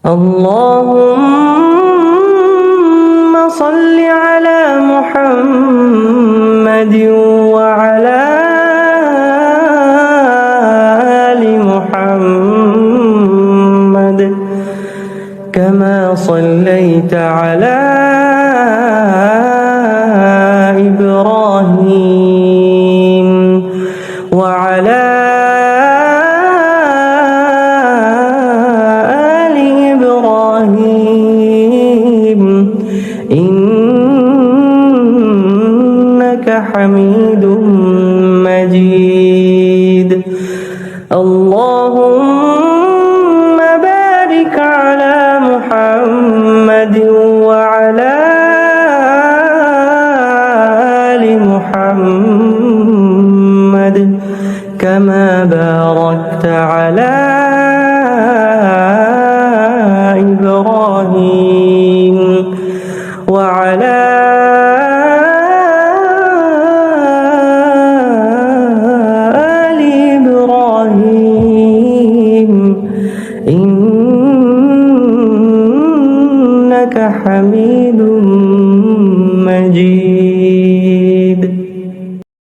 اللهم صل على محمد وعلى آل محمد كما صليت على إبراهيم وعلى آل إبراهيم إنك حميد مجيد. اللهم بارك على محمد وعلى آل محمد كما باركت على إبراهيم وعلى آل إبراهيم إنك حميد مجيد.